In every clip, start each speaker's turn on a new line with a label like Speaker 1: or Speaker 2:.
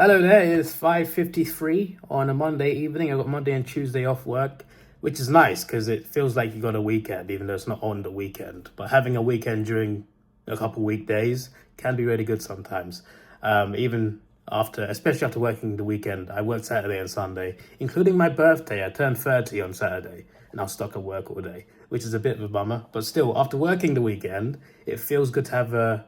Speaker 1: Hello there, it's 5:53 on a Monday evening. I got Monday and Tuesday off work, which is nice because it feels like you got a weekend, even though it's not on the weekend. But having a weekend during a couple weekdays can be really good sometimes. Even after, especially after working the weekend, I worked Saturday and Sunday, including my birthday. I turned 30 on Saturday and I was stuck at work all day, which is a bit of a bummer. But still, after working the weekend, it feels good to have a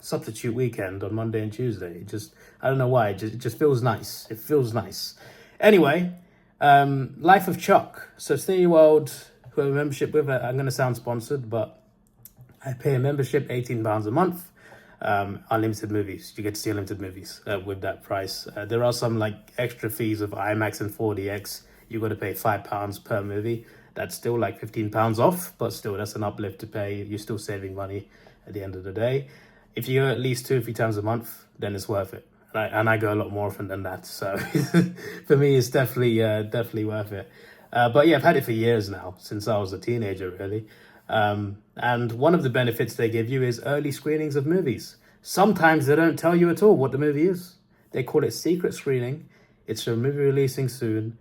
Speaker 1: substitute weekend on Monday and Tuesday. I don't know why, it just feels nice. It feels nice. Anyway, Life of Chuck. So Cineworld, who I have a membership with, I'm going to sound sponsored, but I pay a membership, £18 a month. Unlimited movies. You get to see unlimited movies with that price. There are some like extra fees of IMAX and 4DX. You got to pay £5 per movie. That's still like £15 off, but still that's an uplift to pay. You're still saving money at the end of the day. If you go at least 2 or 3 times a month, then it's worth it. And I go a lot more often than that. So for me, it's definitely worth it. But yeah, I've had it for years now, since I was a teenager, really. And one of the benefits they give you is early screenings of movies. Sometimes they don't tell you at all what the movie is. They call it secret screening. It's a movie releasing soon.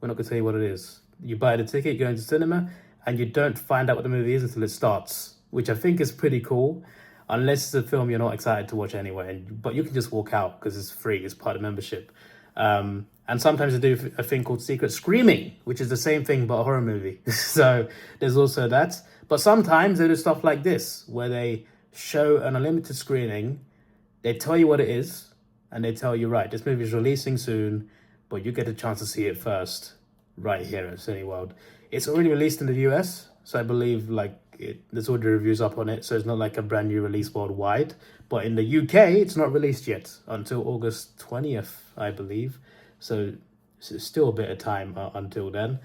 Speaker 1: We're not going to tell you what it is. You buy the ticket, you go into cinema, and you don't find out what the movie is until it starts, which I think is pretty cool. Unless it's a film you're not excited to watch anyway, but you can just walk out because it's free, it's part of membership. And sometimes they do a thing called secret screening, which is the same thing but a horror movie. So there's also that. But sometimes they do stuff like this, where they show an unlimited screening, they tell you what it is, and they tell you, right, this movie is releasing soon, but you get a chance to see it first, right here at Cineworld. It's already released in the US, so I believe there's already reviews up on it, so it's not like a brand new release worldwide. But in the UK, it's not released yet until August 20th, I believe. So it's still a bit of time until then.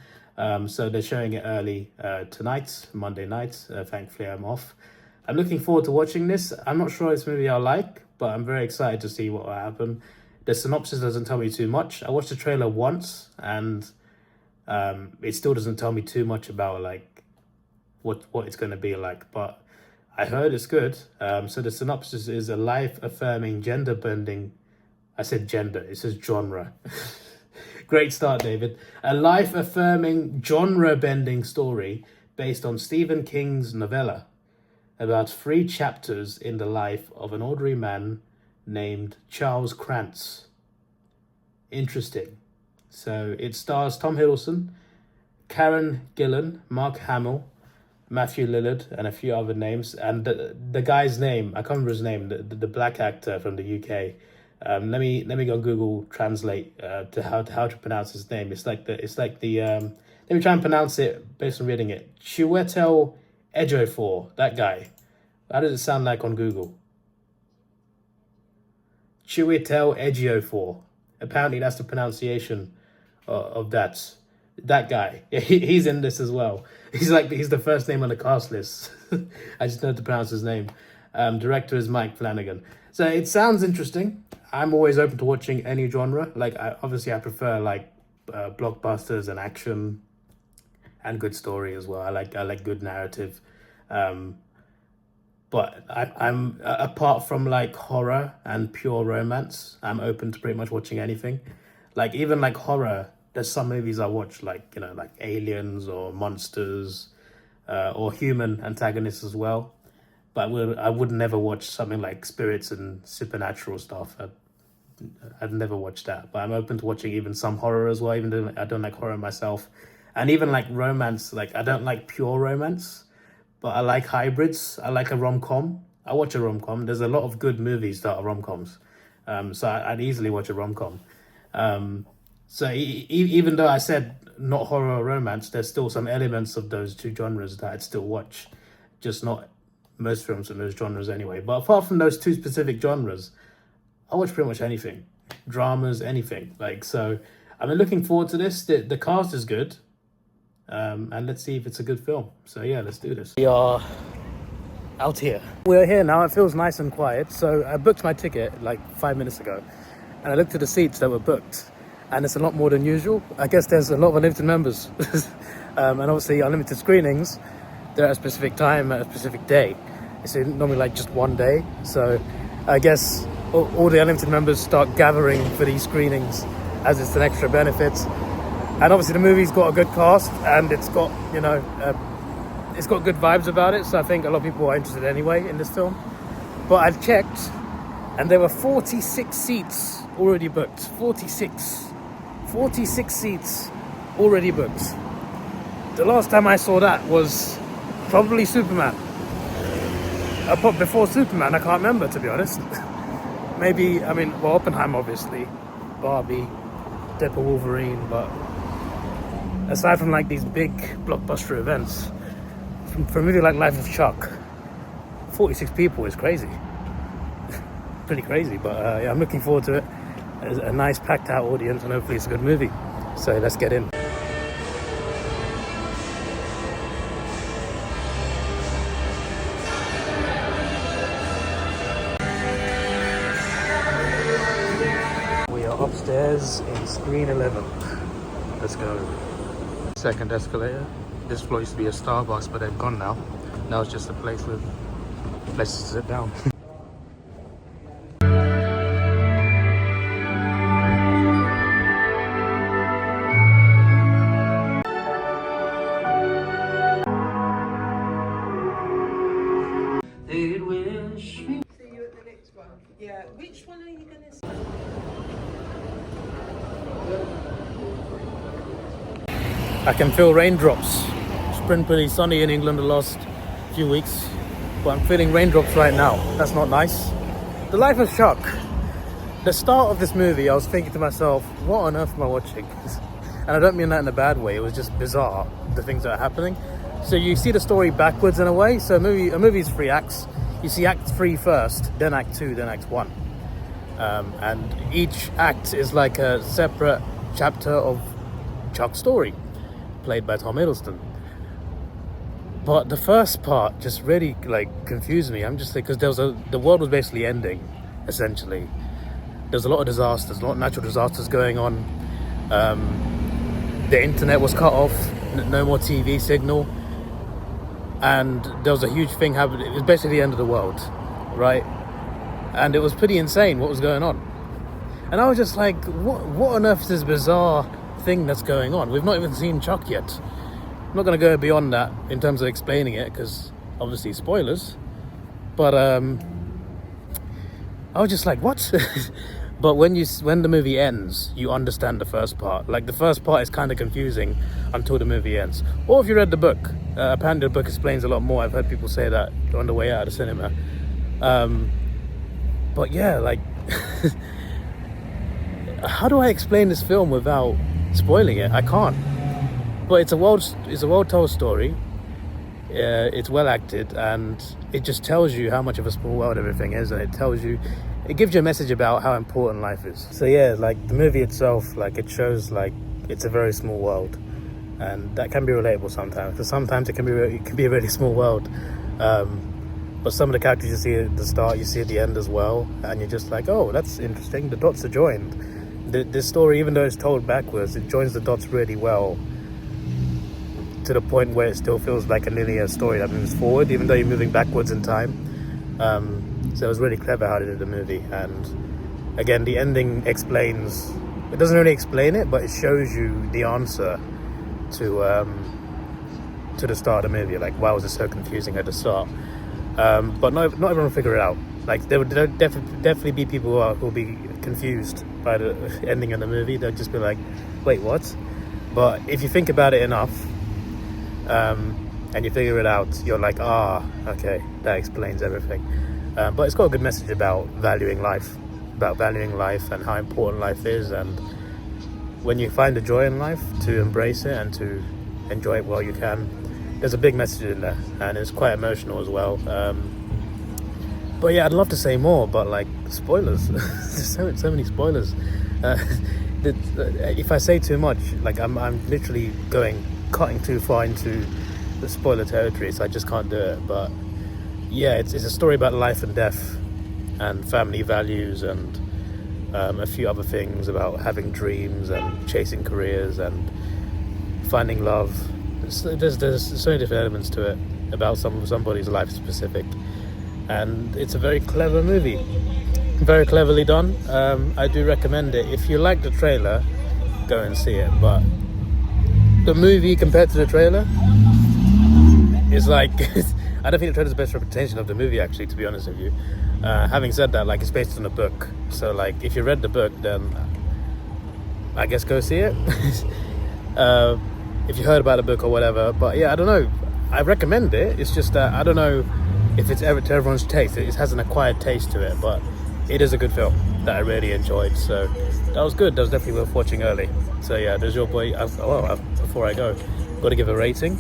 Speaker 1: So they're showing it early tonight, Monday night. Thankfully, I'm off. I'm looking forward to watching this. I'm not sure it's a movie I'll like, but I'm very excited to see what will happen. The synopsis doesn't tell me too much. I watched the trailer once, and it still doesn't tell me too much about what it's going to be like, but I heard it's good. So the synopsis is a life-affirming gender-bending, I said gender, it says genre. Great start, David. A life-affirming, genre-bending story based on Stephen King's novella about 3 chapters in the life of an ordinary man named Charles Krantz. Interesting. So it stars Tom Hiddleston, Karen Gillan, Mark Hamill, Matthew Lillard, and a few other names. And the guy's name, I can't remember his name, the black actor from the UK. Let me go on Google Translate to how to pronounce his name. Let me try and pronounce it based on reading it. Chiwetel Ejiofor, that guy. How does it sound like on Google? Chiwetel Ejiofor. Apparently that's the pronunciation of that guy. Yeah, he's in this as well. He's the first name on the cast list. I just know how to pronounce his name. Director is Mike Flanagan. So it sounds interesting. I'm always open to watching any genre. I prefer blockbusters and action and good story as well. I like good narrative. But I'm apart from horror and pure romance, I'm open to pretty much watching anything. Even horror, there's some movies I watch like Aliens or Monsters or human antagonists as well. But I would never watch something like spirits and supernatural stuff. I'd never watch that. But I'm open to watching even some horror as well, even though I don't like horror myself. And even romance, I don't like pure romance, but I like hybrids. I like a rom-com. I watch a rom-com. There's a lot of good movies that are rom-coms. So I'd easily watch a rom-com. So even though I said not horror or romance, there's still some elements of those two genres that I'd still watch. Just not most films in those genres anyway. But apart from those two specific genres, I watch pretty much anything. Dramas, anything. So I've been looking forward to this. The cast is good. And let's see if it's a good film. So yeah, let's do this. We are out here. We're here now. It feels nice and quiet. So I booked my ticket 5 minutes ago. And I looked at the seats that were booked. And it's a lot more than usual. I guess there's a lot of unlimited members. And obviously unlimited screenings, they're at a specific time, at a specific day. It's normally just one day. So I guess all the Unlimited members start gathering for these screenings, as it's an extra benefit. And obviously the movie's got a good cast, and it's got, you know, it's got good vibes about it, so I think a lot of people are interested anyway in this film. But I've checked, and there were 46 seats already booked. 46 seats already booked. The last time I saw that was probably Superman. Before Superman, I can't remember, to be honest. Maybe, I mean, well, Oppenheimer, obviously, Barbie, Deadpool, Wolverine, but aside from like these big blockbuster events, for a movie like Life of Chuck, 46 people is crazy. Pretty crazy, but yeah, I'm looking forward to it. It's a nice packed out audience, and hopefully it's a good movie. So let's get in. We are upstairs in screen 11. Let's go. Second escalator. This floor used to be a Starbucks, but they've gone now. Now it's just a place with places to sit down.
Speaker 2: They'd wish me.
Speaker 3: See you at the next one. Yeah. Which one are you going to see?
Speaker 1: I can feel raindrops. It's been pretty sunny in England the last few weeks, but I'm feeling raindrops right now. That's not nice. The Life of Chuck. The start of this movie, I was thinking to myself, what on earth am I watching? And I don't mean that in a bad way. It was just bizarre, the things that are happening. So you see the story backwards in a way. So a movie is 3 acts. You see Act 3 first, then Act 2, then Act 1. And each act is like a separate chapter of Chuck's story, played by Tom Hiddleston. But the first part just really like confused me. I'm just like, because the world was basically ending, essentially. There's a lot of disasters, a lot of natural disasters going on. The internet was cut off, no more TV signal, and there was a huge thing happening. It was basically the end of the world, right? And it was pretty insane what was going on. And I was just like, what on earth is this bizarre thing that's going on? We've not even seen Chuck yet. I'm not going to go beyond that in terms of explaining it, because obviously spoilers. But I was just like, what? But when the movie ends, you understand the first part. Like, the first part is kind of confusing until the movie ends. Or if you read the book, apparently the book explains a lot more. I've heard people say that on the way out of the cinema. But yeah, like, how do I explain this film without spoiling it? I can't. But it's a well-told story. It's well acted, and it just tells you how much of a small world everything is, and it gives you a message about how important life is. So yeah, like the movie itself, like it shows like it's a very small world, and that can be relatable sometimes. Because sometimes it can be a really small world. But some of the characters you see at the start, you see at the end as well, and you're just like, oh, that's interesting. The dots are joined. This story, even though it's told backwards, it joins the dots really well, to the point where it still feels like a linear story that moves forward, even though you're moving backwards in time. So it was really clever how they did the movie. And again, the ending explains, it doesn't really explain it, but it shows you the answer to the start of the movie. Like, why was it so confusing at the start? But not everyone will figure it out. Like, there would definitely be people who will be confused by the ending of the movie. They'll just be like, wait, what? But if you think about it enough, and you figure it out, you're like, okay, that explains everything. But it's got a good message about valuing life and how important life is, and when you find the joy in life, to embrace it and to enjoy it while you can. There's a big message in there, and it's quite emotional as well. But yeah, I'd love to say more, but like, spoilers. There's so many spoilers. If I say too much, like I'm literally cutting too far into the spoiler territory, so I just can't do it. But yeah, it's a story about life and death and family values and a few other things about having dreams and chasing careers and finding love. There's so many different elements to it about somebody's life specific, and it's a very clever movie. Very cleverly done. I do recommend it. If you like the trailer, go and see it. But the movie compared to the trailer is like I don't think the trailer's the best representation of the movie, actually, to be honest with you. Having said that, like, it's based on a book, so like if you read the book, then I guess go see it. If you heard about the book or whatever. But yeah, I don't know, I recommend it. It's just that I don't know if it's ever to everyone's taste. It has an acquired taste to it, but it is a good film that I really enjoyed. So that was good. That was definitely worth watching early. So yeah, there's your boy. Before I go, got to give a rating.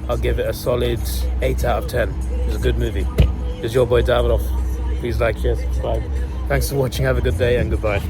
Speaker 1: I'll give it a solid 8 out of 10. It's a good movie. There's your boy Davidoff. Please like, share, subscribe. Thanks for watching. Have a good day and goodbye.